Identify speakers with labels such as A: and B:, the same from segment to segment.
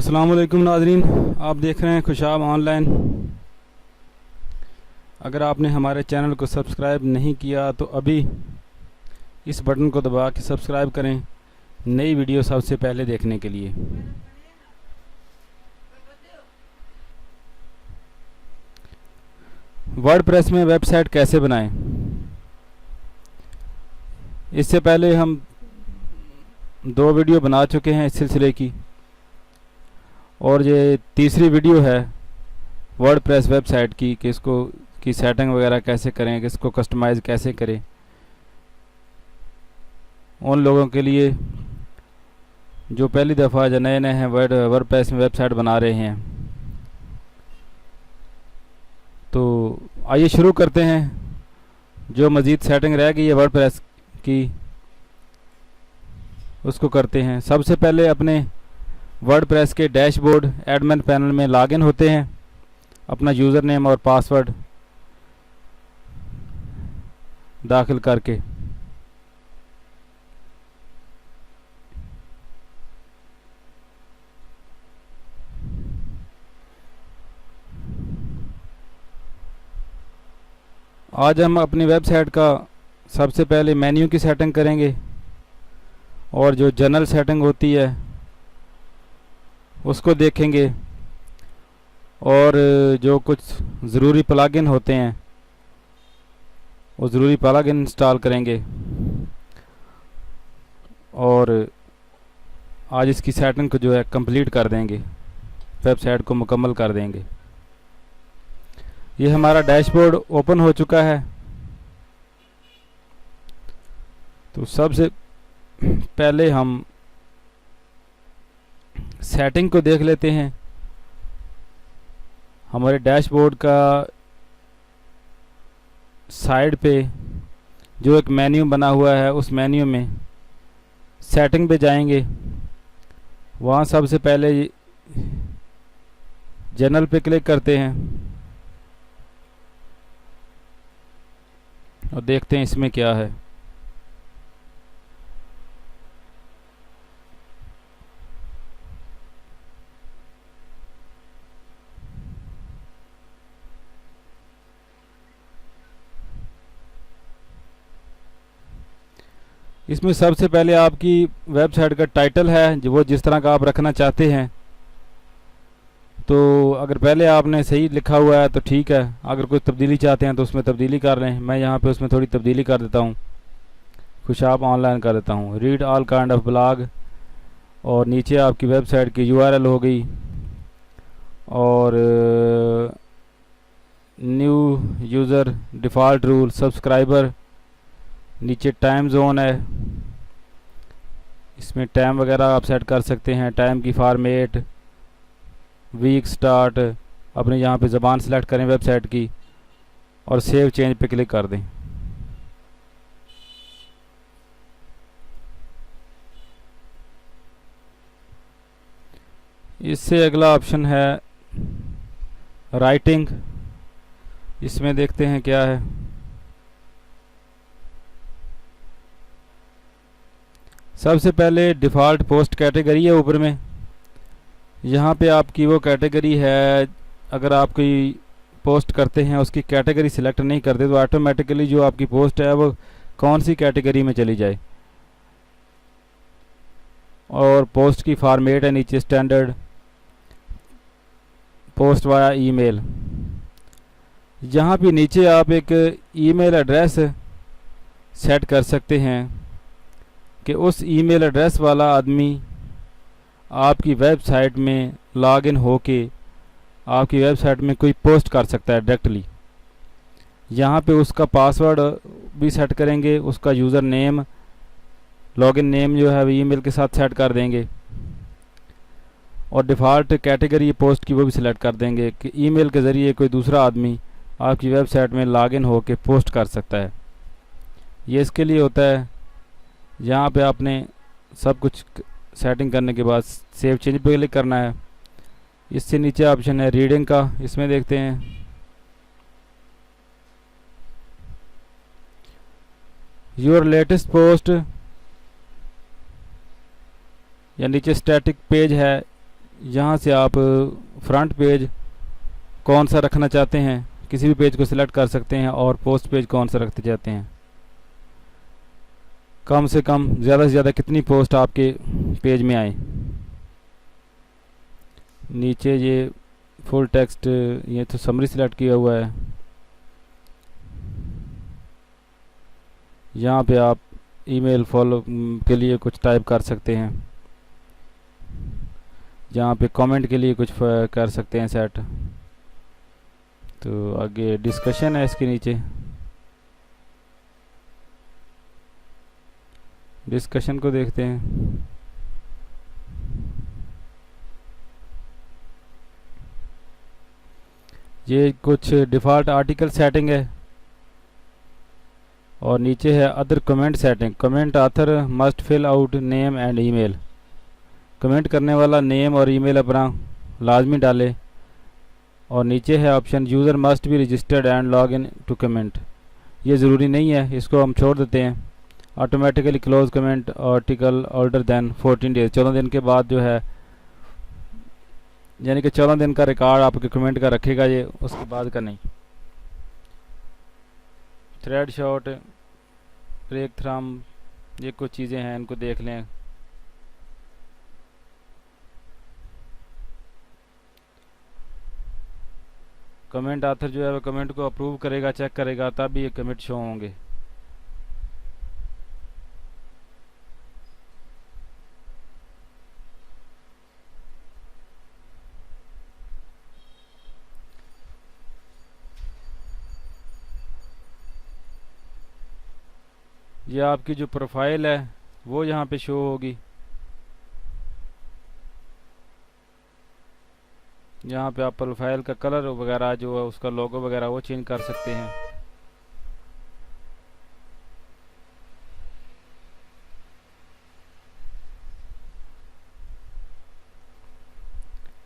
A: अस्सलाम वालेकुम नाज़रीन, आप देख रहे हैं खुशाब ऑनलाइन। अगर आपने हमारे चैनल को सब्सक्राइब नहीं किया तो अभी इस बटन को दबा के सब्सक्राइब करें, नई वीडियो सबसे पहले देखने के लिए। वर्डप्रेस में वेबसाइट कैसे बनाएं? इससे पहले हम 2 वीडियो बना चुके हैं इस सिलसिले की, और ये तीसरी वीडियो है वर्डप्रेस वेबसाइट की कि इसको की सेटिंग वगैरह कैसे करें, कि इसको कस्टमाइज़ कैसे करें। उन लोगों के लिए जो पहली दफ़ा जो नए नए हैं वर्डप्रेस में वेबसाइट बना रहे हैं। तो आइए शुरू करते हैं। जो मज़ीद सेटिंग रह गई है वर्डप्रेस की, उसको करते हैं। सबसे पहले अपने वर्डप्रेस के डैशबोर्ड एडमिन पैनल में लॉगिन होते हैं, अपना यूज़र नेम और पासवर्ड दाखिल करके। आज हम अपनी वेबसाइट का सबसे पहले मेन्यू की सेटिंग करेंगे, और जो जनरल सेटिंग होती है उसको देखेंगे, और जो कुछ ज़रूरी प्लगइन होते हैं वो ज़रूरी प्लगइन इंस्टॉल करेंगे, और आज इसकी सेटिंग को जो है कंप्लीट कर देंगे, वेबसाइट को मुकम्मल कर देंगे। ये हमारा डैशबोर्ड ओपन हो चुका है। तो सबसे पहले हम सेटिंग को देख लेते हैं। हमारे डैशबोर्ड का साइड पे जो एक मेन्यू बना हुआ है, उस मेन्यू में सेटिंग पे जाएंगे। वहाँ सबसे पहले जनरल पे क्लिक करते हैं और देखते हैं इसमें क्या है। इसमें सबसे पहले आपकी वेबसाइट का टाइटल है, जो वो जिस तरह का आप रखना चाहते हैं। तो अगर पहले आपने सही लिखा हुआ है तो ठीक है, अगर कोई तब्दीली चाहते हैं तो उसमें तब्दीली कर लें। मैं यहाँ पे उसमें थोड़ी तब्दीली कर देता हूँ, खुशाब ऑनलाइन कर देता हूँ, read all kind of blog. और नीचे आपकी वेबसाइट की URL हो गई, और new user, default rule, subscriber. नीचे टाइम जोन है, इसमें टाइम वगैरह आप सेट कर सकते हैं, टाइम की फॉर्मेट, वीक स्टार्ट। अपने यहाँ पे ज़बान सेलेक्ट करें वेबसाइट की, और सेव चेंज पे क्लिक कर दें। इससे अगला ऑप्शन है राइटिंग। इसमें देखते हैं क्या है। सबसे पहले डिफ़ॉल्ट पोस्ट कैटेगरी है ऊपर में। यहाँ पे आपकी वो कैटेगरी है, अगर आप कोई पोस्ट करते हैं उसकी कैटेगरी सिलेक्ट नहीं करते तो ऑटोमेटिकली जो आपकी पोस्ट है वो कौन सी कैटेगरी में चली जाए। और पोस्ट की फॉर्मेट है नीचे स्टैंडर्ड, पोस्ट वाया ईमेल। यहाँ पे नीचे आप एक ईमेल एड्रेस सेट कर सकते हैं कि उस ईमेल एड्रेस वाला आदमी आपकी वेबसाइट में लॉगिन होके आपकी वेबसाइट में कोई पोस्ट कर सकता है डायरेक्टली। यहाँ पे उसका पासवर्ड भी सेट करेंगे, उसका यूज़र नेम, लॉगिन नेम जो है वो ईमेल के साथ सेट कर देंगे, और डिफ़ॉल्ट कैटेगरी पोस्ट की वो भी सिलेक्ट कर देंगे कि ईमेल के ज़रिए कोई दूसरा आदमी आपकी वेबसाइट में लॉगिन होके पोस्ट कर सकता है। ये इसके लिए होता है। यहाँ पे आपने सब कुछ सेटिंग करने के बाद सेव चेंज पे क्लिक करना है। इससे नीचे ऑप्शन है रीडिंग का, इसमें देखते हैं योर लेटेस्ट पोस्ट, या नीचे स्टैटिक पेज है, यहाँ से आप फ्रंट पेज कौन सा रखना चाहते हैं, किसी भी पेज को सिलेक्ट कर सकते हैं, और पोस्ट पेज कौन सा रखते चाहते हैं। कम से कम ज़्यादा से ज़्यादा कितनी पोस्ट आपके पेज में आए। नीचे ये फुल टेक्स्ट, ये तो समरी सिलेक्ट किया हुआ है। यहाँ पे आप ईमेल फॉलो के लिए कुछ टाइप कर सकते हैं। यहाँ पे कमेंट के लिए कुछ कर सकते हैं सेट। तो आगे डिस्कशन है इसके नीचे, डिस्कशन को देखते हैं। ये कुछ डिफ़ॉल्ट आर्टिकल सेटिंग है, और नीचे है other comment setting. Comment author must fill out name and email. Comment करने वाला नेम और ईमेल अपना लाजमी डाले। और नीचे है option user must be registered and log in to comment. ये ज़रूरी नहीं है, इसको हम छोड़ देते हैं। Automatically close comment article older than 14 days. 14 दिन के बाद जो है, यानी कि 14 दिन का रिकॉर्ड आपके कमेंट का रखेगा ये, उसके बाद का नहीं। थ्रेड शॉट, ब्रेक थ्रम, ये कुछ चीज़ें हैं, इनको देख लें। कमेंट आथर जो है वो कमेंट को अप्रूव करेगा, चेक करेगा, तब भी ये कमेंट शो होंगे। ये आपकी जो प्रोफाइल है वो यहाँ पे शो होगी। यहाँ पे आप प्रोफाइल का कलर वगैरह जो है, उसका लोगो वगैरह वो चेंज कर सकते हैं।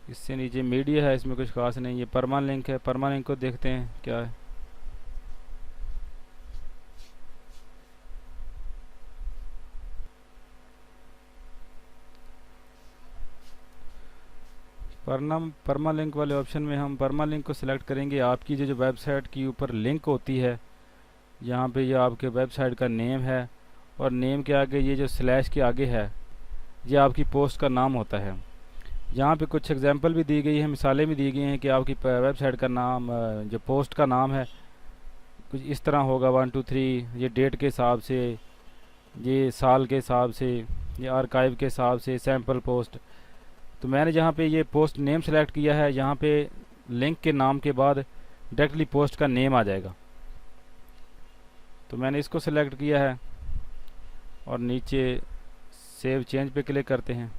A: इससे नीचे मीडिया है, इसमें कुछ खास नहीं। ये परमालिंक है, परमालिंक को देखते हैं क्या है। परमालिंक वाले ऑप्शन में हम परमालिंक को सिलेक्ट करेंगे। आपकी जो वेबसाइट की ऊपर लिंक होती है, यहाँ पे ये आपके वेबसाइट का नेम है, और नेम के आगे ये जो स्लैश के आगे है, ये आपकी पोस्ट का नाम होता है। यहाँ पे कुछ एग्जांपल भी दी गई है, मिसालें भी दी गई हैं कि आपकी वेबसाइट का नाम, जो पोस्ट का नाम है कुछ इस तरह होगा, 1 2 3, ये डेट के हिसाब से, ये साल के हिसाब से, ये आर्काइव के हिसाब से, सैम्पल पोस्ट। तो मैंने जहाँ पे ये पोस्ट नेम सेलेक्ट किया है, यहाँ पे लिंक के नाम के बाद डायरेक्टली पोस्ट का नेम आ जाएगा। तो मैंने इसको सेलेक्ट किया है, और नीचे सेव चेंज पे क्लिक करते हैं।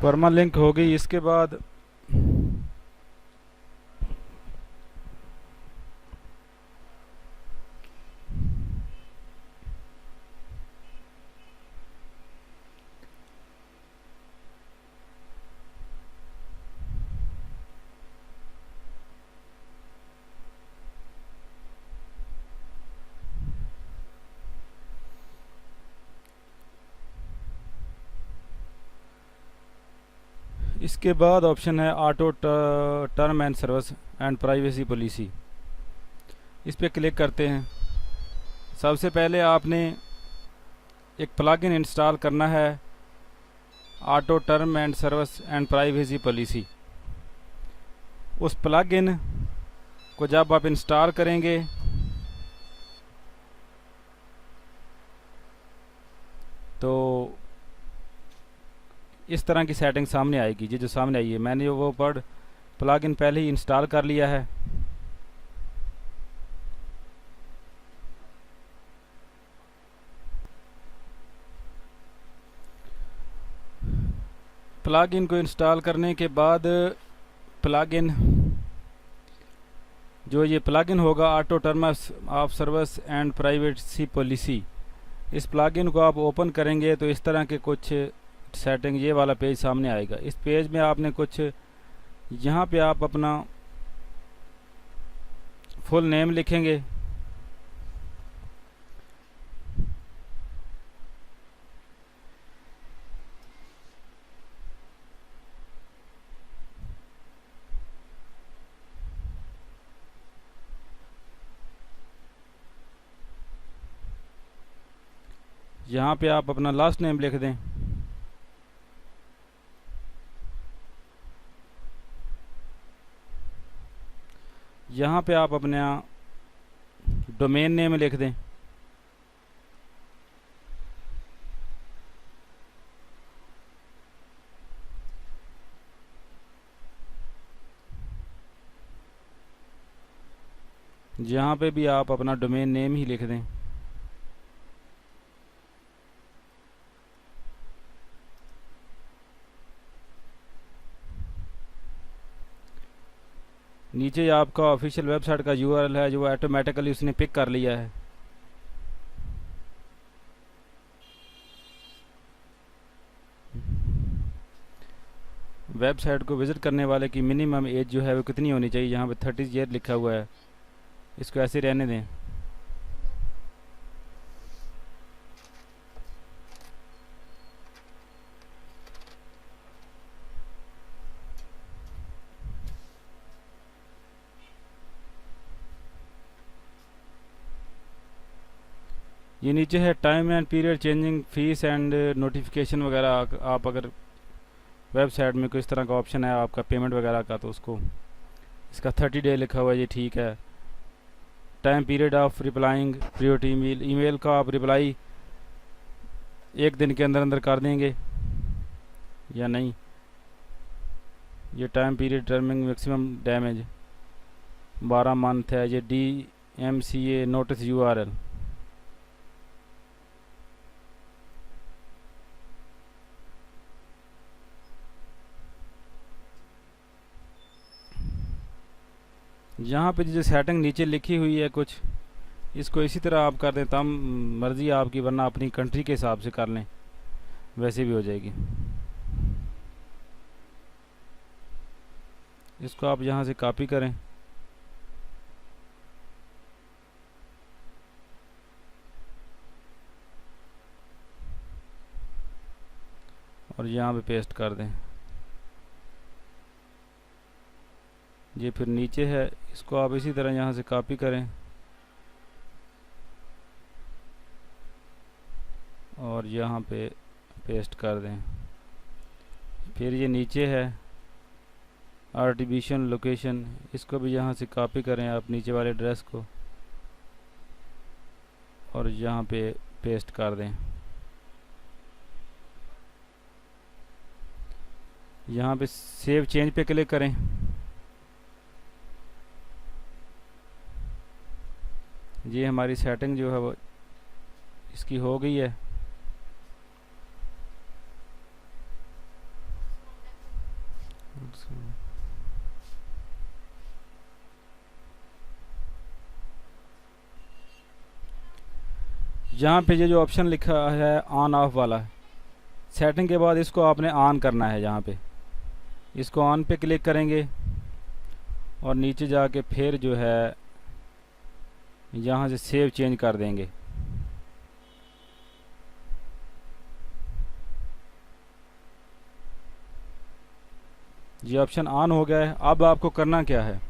A: परमालिंक हो गई। इसके बाद इसके बाद ऑप्शन है auto term and service and privacy policy. इस पर क्लिक करते हैं। सबसे पहले आपने एक प्लगइन इंस्टॉल करना है, auto term and service and privacy policy. उस प्लगइन को जब आप इंस्टॉल करेंगे तो इस तरह की सेटिंग सामने आएगी। ये जो सामने आई है, मैंने वो प्लगइन पहले ही इंस्टॉल कर लिया है। प्लगइन को इंस्टॉल करने के बाद प्लगइन जो ये प्लगइन होगा auto terms of service and privacy policy, इस प्लगइन को आप ओपन करेंगे तो इस तरह के कुछ सेटिंग, ये वाला पेज सामने आएगा। इस पेज में आपने कुछ, यहाँ पे आप अपना फुल नेम लिखेंगे। यहाँ पे आप अपना लास्ट नेम लिख दें। यहाँ पे आप अपना डोमेन नेम लिख दें। यहाँ पे भी आप अपना डोमेन नेम ही लिख दें। नीचे आपका ऑफिशियल वेबसाइट का यूआरएल है जो ऑटोमेटिकली उसने पिक कर लिया है। वेबसाइट को विज़िट करने वाले की मिनिमम एज जो है वो कितनी होनी चाहिए, यहाँ पे 30 ईयर लिखा हुआ है, इसको ऐसे रहने दें। ये नीचे है time and period changing fees and notification वगैरह। आप अगर वेबसाइट में कोई इस तरह का ऑप्शन है आपका पेमेंट वगैरह का, तो उसको इसका 30 डे लिखा हुआ है, ये ठीक है। Time period of replying priority email, email का आप रिप्लाई 1 दिन के अंदर अंदर कर देंगे या नहीं। ये time period terming maximum damage 12 month है। ये DMCA नोटिस URL, यहाँ पे जो सेटिंग नीचे लिखी हुई है कुछ, इसको इसी तरह आप कर दें, तम मर्ज़ी आपकी, वरना अपनी कंट्री के हिसाब से कर लें, वैसे भी हो जाएगी। इसको आप यहाँ से कॉपी करें और यहाँ पे पेस्ट कर दें। ये फिर नीचे है, इसको आप इसी तरह यहाँ से कॉपी करें और यहाँ पे पेस्ट कर दें। फिर ये नीचे है आर्टिफिशियल लोकेशन, इसको भी यहाँ से कॉपी करें आप नीचे वाले एड्रेस को और यहाँ पे पेस्ट कर दें। यहाँ पे सेव चेंज पे क्लिक करें। ये हमारी सेटिंग जो है वो इसकी हो गई है। यहाँ पे ये जो ऑप्शन लिखा है ऑन ऑफ वाला, सेटिंग के बाद इसको आपने ऑन करना है। यहाँ पे इसको ऑन पे क्लिक करेंगे और नीचे जाके फिर जो है यहाँ से सेव चेंज कर देंगे। ये ऑप्शन ऑन हो गया है। अब आपको करना क्या है,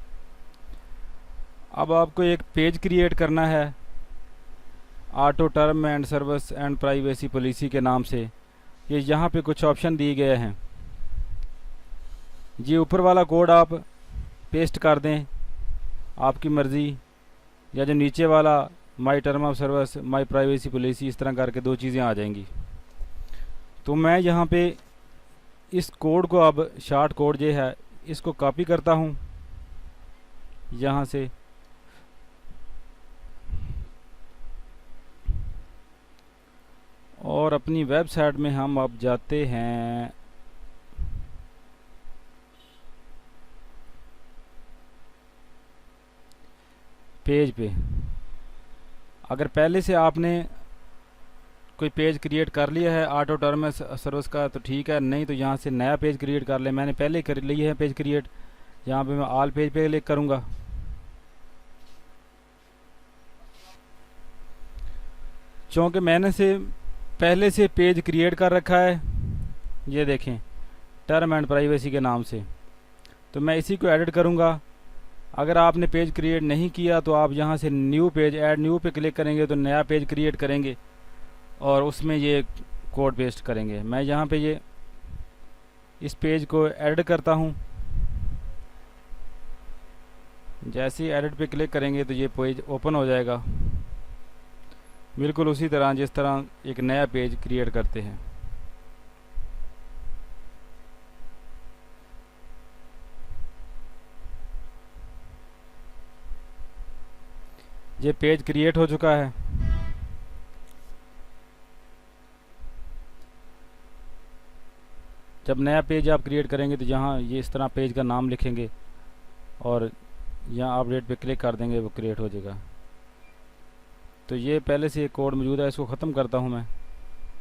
A: अब आपको एक पेज क्रिएट करना है auto term and service and privacy policy के नाम से। ये यहाँ पे कुछ ऑप्शन दिए गए हैं, ये ऊपर वाला कोड आप पेस्ट कर दें, आपकी मर्ज़ी, या जो नीचे वाला my term of service my privacy policy, इस तरह करके 2 चीज़ें आ जाएंगी। तो मैं यहाँ पे इस कोड को, अब शॉर्ट कोड जो है इसको कॉपी करता हूँ यहाँ से, और अपनी वेबसाइट में हम अब जाते हैं पेज पे। अगर पहले से आपने कोई पेज क्रिएट कर लिया है ऑटो टर्म सर्विस का तो ठीक है, नहीं तो यहाँ से नया पेज क्रिएट कर ले। मैंने पहले कर लिया है पेज क्रिएट। यहाँ पे मैं ऑल पेज पे क्लिक करूँगा चूँकि मैंने से पहले से पेज क्रिएट कर रखा है, ये देखें, टर्म एंड प्राइवेसी के नाम से, तो मैं इसी को एडिट करूँगा। अगर आपने पेज क्रिएट नहीं किया तो आप यहाँ से न्यू पेज, ऐड न्यू पे क्लिक करेंगे तो नया पेज क्रिएट करेंगे और उसमें ये कोड पेस्ट करेंगे। मैं यहाँ पे ये इस पेज को एडिट करता हूँ। जैसे ही एडिट पे क्लिक करेंगे तो ये पेज ओपन हो जाएगा, बिल्कुल उसी तरह जिस तरह एक नया पेज क्रिएट करते हैं। ये पेज क्रिएट हो चुका है। जब नया पेज आप क्रिएट करेंगे तो यहाँ ये इस तरह पेज का नाम लिखेंगे और यहाँ अपडेट पे क्लिक कर देंगे, वो क्रिएट हो जाएगा। तो ये पहले से एक कोड मौजूद है, इसको ख़त्म करता हूँ मैं,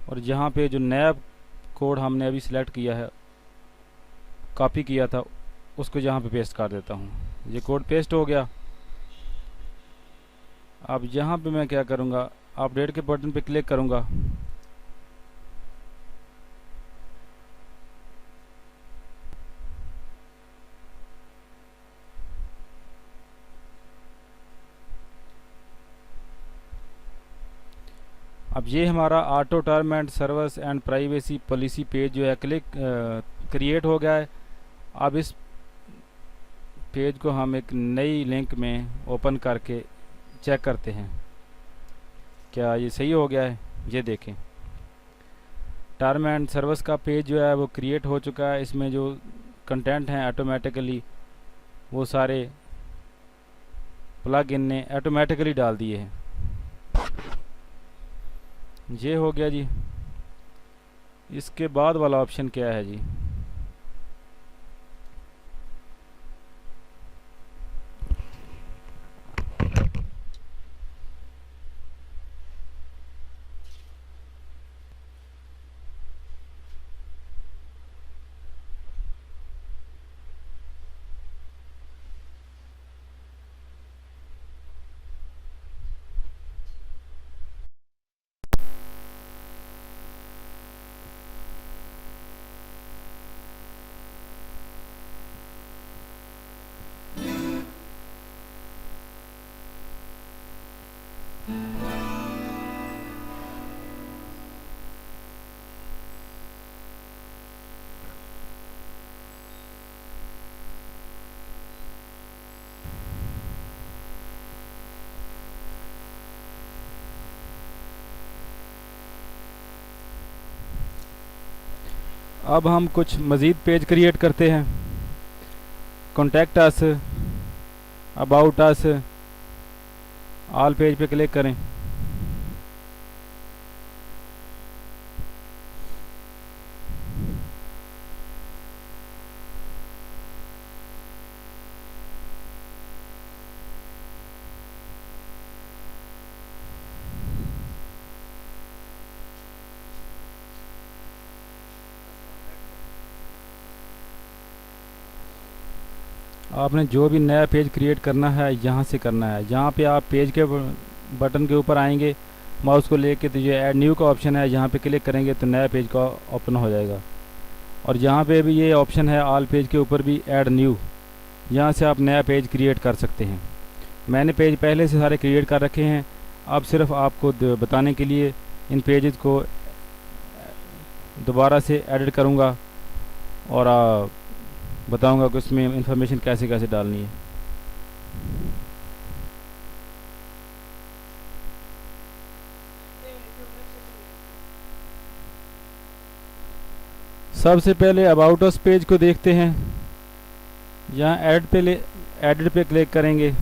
A: और यहाँ पे जो नया कोड हमने अभी सिलेक्ट किया है, कॉपी किया था, उसको यहाँ पे पेस्ट कर देता हूँ। ये कोड पेस्ट हो गया। अब यहाँ पे मैं क्या करूँगा, अपडेट के बटन पे क्लिक करूँगा। अब ये हमारा auto term and service and privacy policy page जो है क्रिएट हो गया है। अब इस पेज को हम एक नई लिंक में ओपन करके चेक करते हैं क्या ये सही हो गया है। ये देखें, टर्म एंड सर्विस का पेज जो है वो क्रिएट हो चुका है। इसमें जो कंटेंट हैं ऑटोमेटिकली वो सारे प्लग इन ने ऑटोमेटिकली डाल दिए हैं। ये हो गया जी। इसके बाद वाला ऑप्शन क्या है जी, अब हम कुछ मज़ीद पेज क्रिएट करते हैं। Contact us, about us, all page पे क्लिक करें। आपने जो भी नया पेज क्रिएट करना है यहाँ से करना है। यहाँ पे आप पेज के बटन के ऊपर आएंगे, माउस को लेके, तो ये ऐड न्यू का ऑप्शन है, यहाँ पे क्लिक करेंगे तो नया पेज का ओपन हो जाएगा। और यहाँ पे भी ये ऑप्शन है ऑल पेज के ऊपर भी ऐड न्यू, यहाँ से आप नया पेज क्रिएट कर सकते हैं। मैंने पेज पहले से सारे क्रिएट कर रखे हैं, अब सिर्फ आपको बताने के लिए इन पेजेस को दोबारा से एडिट करूँगा और बताऊंगा कि उसमें इंफॉर्मेशन कैसे कैसे डालनी है। सबसे पहले अबाउट अस पेज को देखते हैं। यहाँ एडिट पे क्लिक करेंगे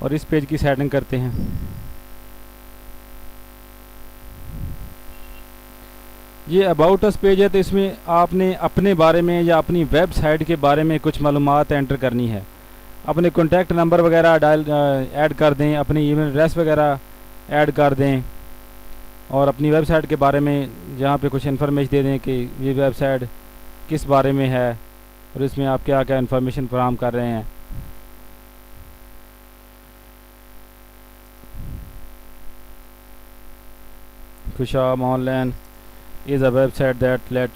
A: और इस पेज की सेटिंग करते हैं। ये अबाउट अस पेज है, तो इसमें आपने अपने बारे में या अपनी वेबसाइट के बारे में कुछ मालूमात एंटर करनी है। अपने कॉन्टैक्ट नंबर वगैरह ऐड कर दें, अपनी ईमेल एड्रेस वगैरह ऐड कर दें और अपनी वेबसाइट के बारे में यहाँ पे कुछ इन्फॉर्मेशन दे दें कि ये वेबसाइट किस बारे में है और इसमें आप क्या क्या इन्फॉर्मेशन फराहम कर रहे हैं। Kushab Online is a website that let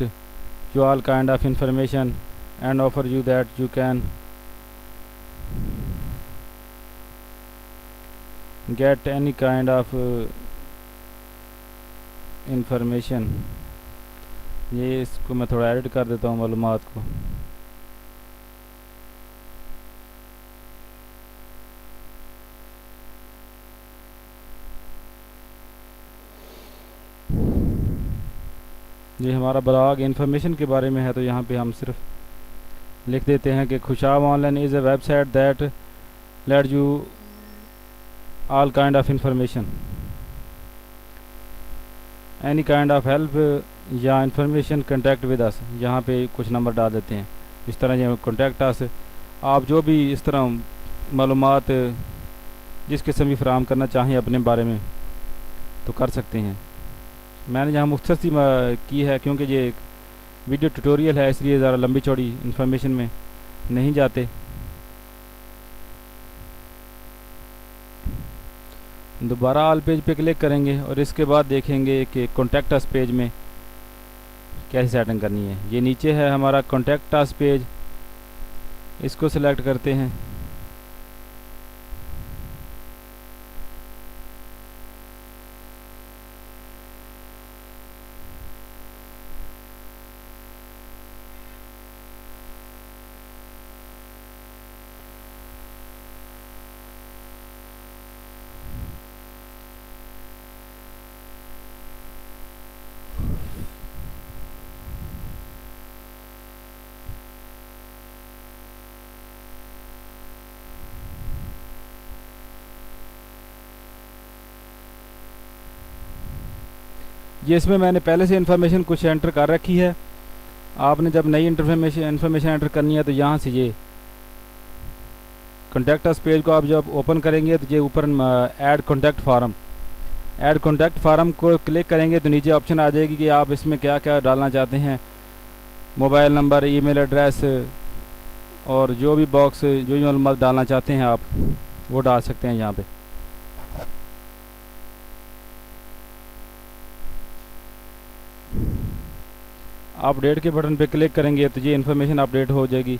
A: you all kind of information and offer you that you can get any kind of information। ये इसको मैं थोड़ा एडिट कर देता हूँ मालूमात को। ये हमारा ब्लॉग इंफॉर्मेशन के बारे में है, तो यहाँ पे हम सिर्फ लिख देते हैं कि Khushab online is a website that let you all kind of information any kind of help या इंफॉर्मेशन कंटेक्ट विद अस। यहाँ पे कुछ नंबर डाल देते हैं इस तरह ये कंटेक्ट अस। आप जो भी इस तरह मालूमात जिस किस्म की फराहम करना चाहें अपने बारे में तो कर सकते हैं। मैंने यहाँ मुख्तसर सी की है क्योंकि ये एक वीडियो ट्यूटोरियल है, इसलिए ज़रा लंबी चौड़ी इंफॉर्मेशन में नहीं जाते। दोबारा ऑल पेज पे क्लिक करेंगे और इसके बाद देखेंगे कि कॉन्टैक्ट अस पेज में कैसे सेटिंग करनी है। ये नीचे है हमारा कॉन्टैक्ट अस पेज, इसको सिलेक्ट करते हैं। ये इसमें मैंने पहले से इन्फॉर्मेशन कुछ एंटर कर रखी है। आपने जब नई इन्फॉर्मेशन एंटर करनी है तो यहाँ से ये कॉन्टैक्ट अस पेज को आप जब ओपन करेंगे तो ये ऊपर ऐड कॉन्टैक्ट फार्म को क्लिक करेंगे तो नीचे ऑप्शन आ जाएगी कि आप इसमें क्या क्या डालना चाहते हैं। मोबाइल नंबर, ईमेल एड्रेस और जो भी बॉक्स जो भी मालूमात डालना चाहते हैं आप वो डाल सकते हैं यहाँ पे। अपडेट के बटन पे क्लिक करेंगे तो ये इन्फॉर्मेशन अपडेट हो जाएगी।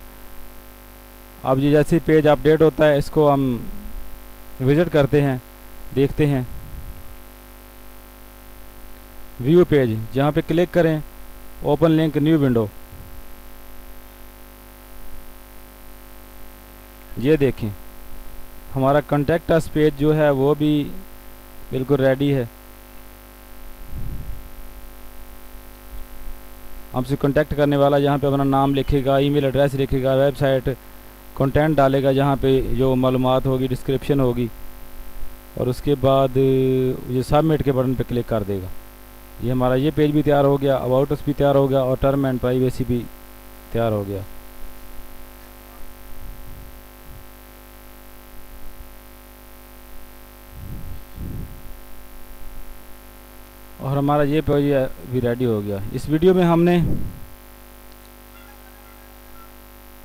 A: अब ये जैसे पेज अपडेट होता है इसको हम विज़िट करते हैं, देखते हैं। व्यू पेज, जहाँ पे क्लिक करें ओपन लिंक न्यू विंडो, ये देखें हमारा कॉन्टैक्ट अस पेज जो है वो भी बिल्कुल रेडी है। हमसे कांटेक्ट करने वाला यहाँ पे अपना नाम लिखेगा, ईमेल एड्रेस लिखेगा, वेबसाइट कंटेंट डालेगा जहाँ पे जो मालूमात होगी, डिस्क्रिप्शन होगी, और उसके बाद ये सबमिट के बटन पे क्लिक कर देगा। ये हमारा ये पेज भी तैयार हो गया, अबाउट अस भी तैयार हो गया और टर्म एंड प्राइवेसी भी तैयार हो गया। और हमारा ये पेज भी रेडी हो गया। इस वीडियो में हमने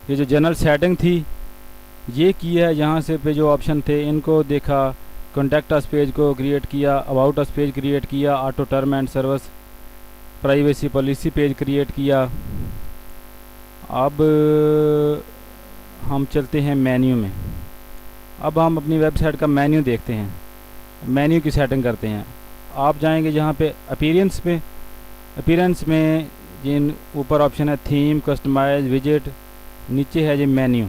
A: ये जो जनरल सेटिंग थी ये की है, यहाँ से पे जो ऑप्शन थे इनको देखा, कॉन्टैक्ट अस पेज को क्रिएट किया, अबाउट अस पेज क्रिएट किया, auto term and service privacy policy page create किया। अब हम चलते हैं मेन्यू में। अब हम अपनी वेबसाइट का मेन्यू देखते हैं, मेन्यू की सेटिंग करते हैं। आप जाएंगे जहाँ पे अपीयरेंस में जिन ऊपर ऑप्शन है थीम, कस्टमाइज, विजिट, नीचे है जी मेन्यू।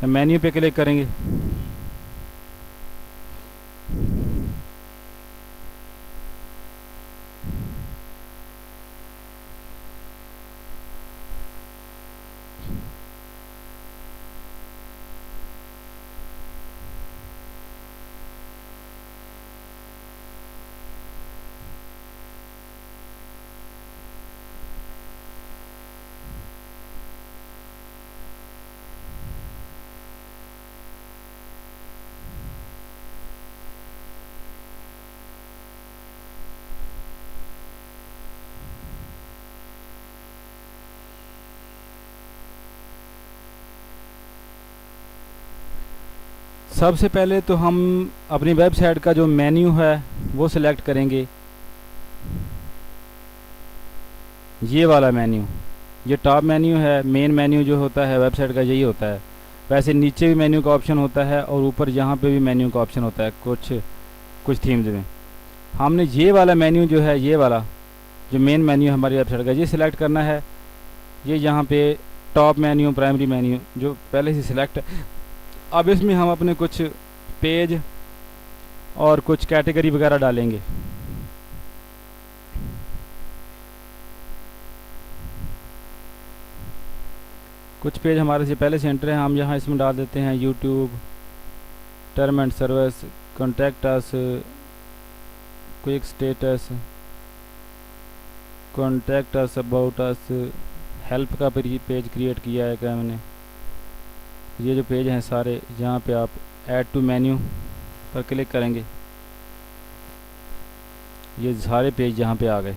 A: मेन्यू पे क्लिक करेंगे। सबसे पहले तो हम अपनी वेबसाइट का जो मेन्यू है वो सिलेक्ट करेंगे। ये वाला मेन्यू, ये टॉप मेन्यू है। मेन मेन्यू जो होता है वेबसाइट का यही होता है। वैसे नीचे भी मेन्यू का ऑप्शन होता है और ऊपर यहाँ पे भी मेन्यू का ऑप्शन होता है कुछ कुछ थीम्स में। हमने ये वाला मेन्यू जो है, ये वाला जो मेन मेन्यू है हमारी वेबसाइट का, ये सिलेक्ट करना है। ये यहाँ पे टॉप मेन्यू, प्राइमरी मेन्यू जो पहले से सिलेक्ट है। अब इसमें हम अपने कुछ पेज और कुछ कैटेगरी वगैरह डालेंगे। कुछ पेज हमारे से पहले से एंटर है, हम यहाँ इसमें डाल देते हैं YouTube, term and service, contact us, quick status, contact us, about us, help का पेज क्रिएट किया है क्या मैंने। ये जो पेज हैं सारे, यहाँ पे आप ऐड टू मेन्यू पर क्लिक करेंगे, ये सारे पेज यहाँ पे आ गए।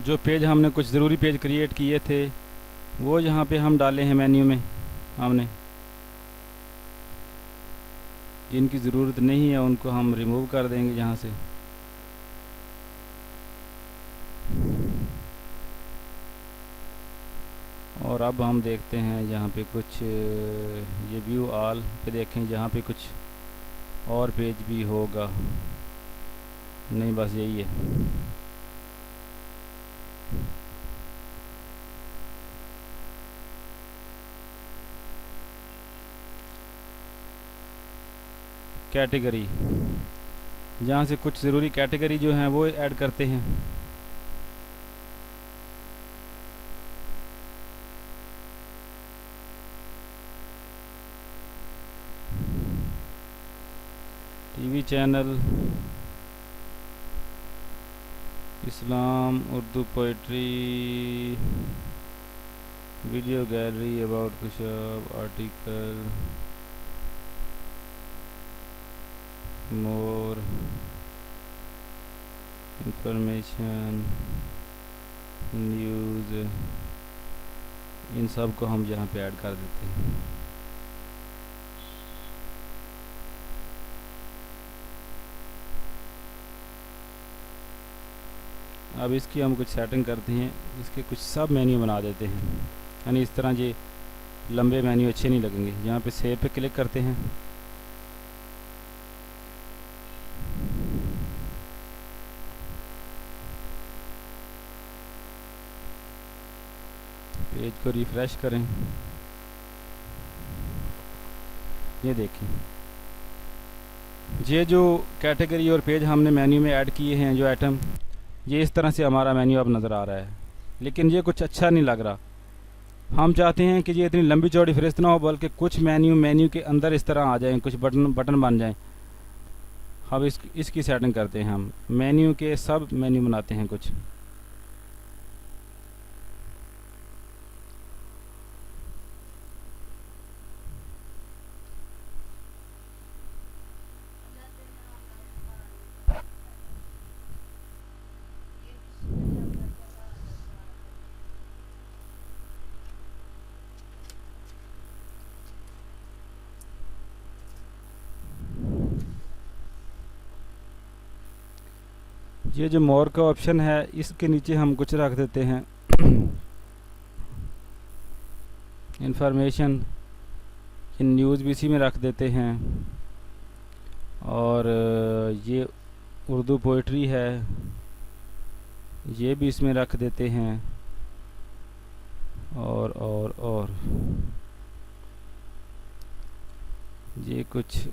A: जो पेज हमने कुछ ज़रूरी पेज क्रिएट किए थे वो यहाँ पे हम डाले हैं मेन्यू में। हमने जिनकी ज़रूरत नहीं है उनको हम रिमूव कर देंगे यहाँ से। और अब हम देखते हैं यहाँ पे कुछ, ये व्यू ऑल पे देखें, यहाँ पे कुछ और पेज भी होगा। नहीं, बस यही है। कैटेगरी, जहाँ से कुछ ज़रूरी कैटेगरी जो हैं वो ऐड करते हैं। TV channel, Islam, Urdu poetry, video gallery, about Khushab, article, more information, news, इन सब को हम यहाँ पे ऐड कर देते हैं। अब इसकी हम कुछ सेटिंग करते हैं, इसके कुछ सब मेन्यू बना देते हैं, यानी इस तरह ये लंबे मेन्यू अच्छे नहीं लगेंगे। यहाँ पे सेव पे क्लिक करते हैं। पेज को रिफ्रेश करें, ये देखें, ये जो कैटेगरी और पेज हमने मेन्यू में ऐड किए हैं, जो आइटम, ये इस तरह से हमारा मेन्यू अब नज़र आ रहा है। लेकिन ये कुछ अच्छा नहीं लग रहा। हम चाहते हैं कि ये इतनी लंबी चौड़ी फहरिस्त ना हो, बल्कि कुछ मेन्यू के अंदर इस तरह आ जाएं, कुछ बटन बन जाएं। अब इसकी सेटिंग करते हैं। हम मेन्यू के सब मेन्यू बनाते हैं कुछ। ये जो मोर का ऑप्शन है, इसके नीचे हम कुछ रख देते हैं इंफॉर्मेशन, न्यूज़ भी इसी में रख देते हैं। और ये उर्दू पोइट्री है, ये भी इसमें रख देते हैं। और ये कुछ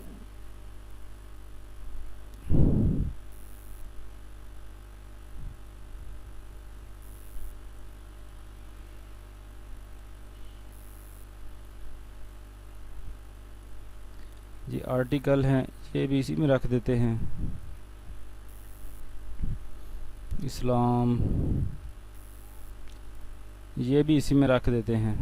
A: ये आर्टिकल हैं, ये भी इसी में रख देते हैं। इस्लाम, ये भी इसी में रख देते हैं।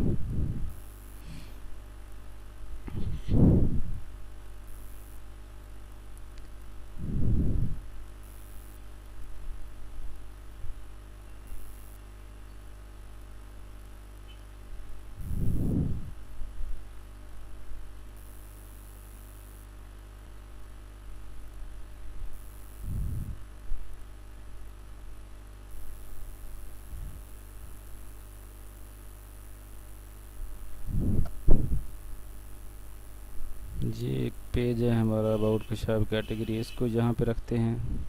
A: ये एक पेज है हमारा अबाउट कशाफ कैटेगरी, इसको यहाँ पे रखते हैं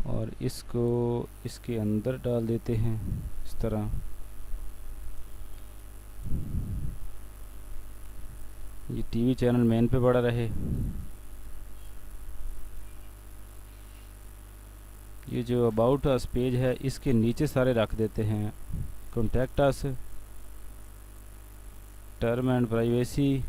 A: और इसको इसके अंदर डाल देते हैं इस तरह। ये टीवी चैनल मेन पे पड़ा रहे। ये जो अबाउट अस पेज है इसके नीचे सारे रख देते हैं, contact us, term and privacy,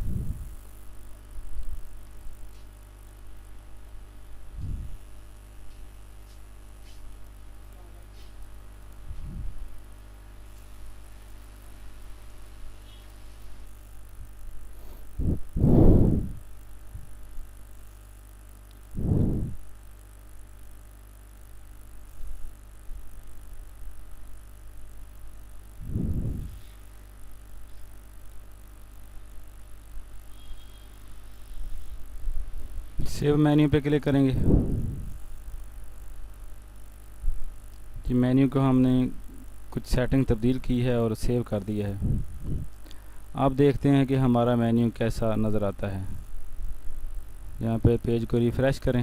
A: save menu पे क्लिक करेंगे। कि मेन्यू को हमने कुछ सेटिंग तब्दील की है और सेव कर दिया है। आप देखते हैं कि हमारा मेन्यू कैसा नज़र आता है। यहाँ पे पेज को रिफ़्रेश करें।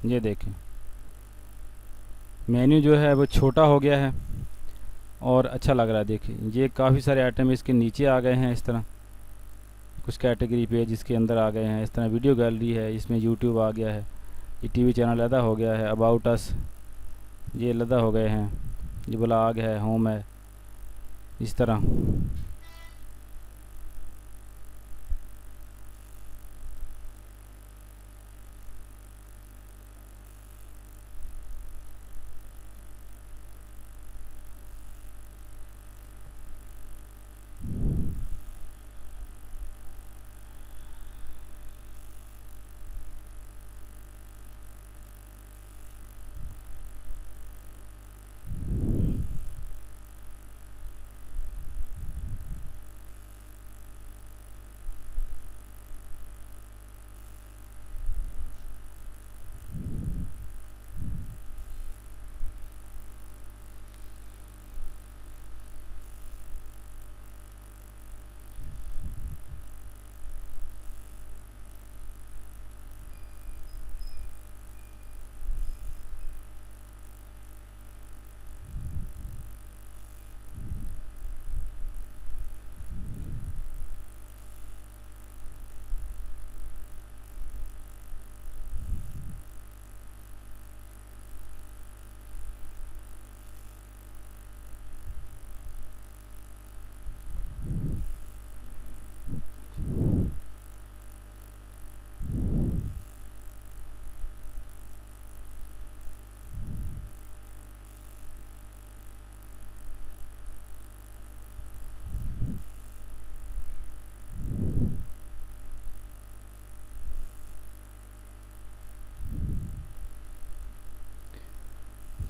A: ये देखें मेन्यू जो है वो छोटा हो गया है और अच्छा लग रहा है। देखिए ये काफ़ी सारे आइटम इसके नीचे आ गए हैं। इस तरह कुछ कैटेगरी पेज इसके अंदर आ गए हैं। इस तरह वीडियो गैलरी है, इसमें यूट्यूब आ गया है, ये टीवी चैनल अलग हो गया है, अबाउट अस ये अलग हो गए हैं, ये ब्लॉग है, होम है, इस तरह।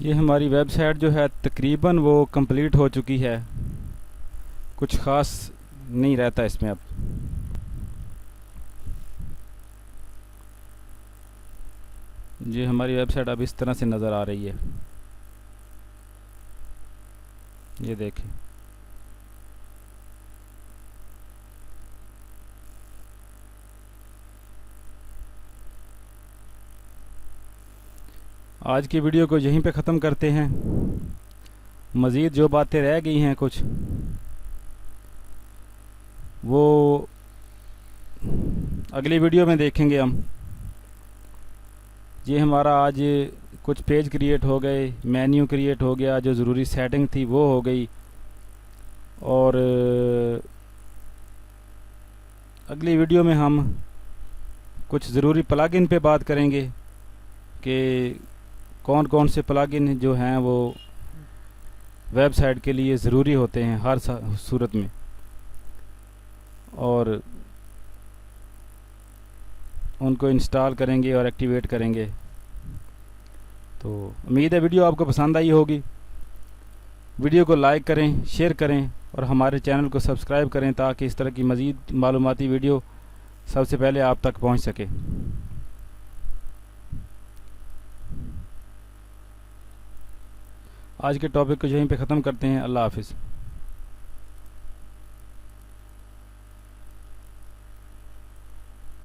A: ये हमारी वेबसाइट जो है तकरीबन वो कंप्लीट हो चुकी है, कुछ ख़ास नहीं रहता इसमें अब। ये हमारी वेबसाइट अब इस तरह से नज़र आ रही है। ये देखें आज की वीडियो को यहीं पे ख़त्म करते हैं। मज़ीद जो बातें रह गई हैं कुछ वो अगली वीडियो में देखेंगे हम। ये हमारा आज कुछ पेज क्रिएट हो गए, मेन्यू क्रिएट हो गया, जो ज़रूरी सेटिंग थी वो हो गई। और अगली वीडियो में हम कुछ ज़रूरी प्लगइन पे बात करेंगे कि कौन कौन से प्लगइन जो हैं वो वेबसाइट के लिए ज़रूरी होते हैं हर सूरत में, और उनको इंस्टॉल करेंगे और एक्टिवेट करेंगे। तो उम्मीद है वीडियो आपको पसंद आई होगी। वीडियो को लाइक करें, शेयर करें और हमारे चैनल को सब्सक्राइब करें ताकि इस तरह की मज़ीद मालूमाती वीडियो सबसे पहले आप तक पहुंच सके। आज के टॉपिक को यहीं पे ख़त्म करते हैं। अल्लाह हाफिज़।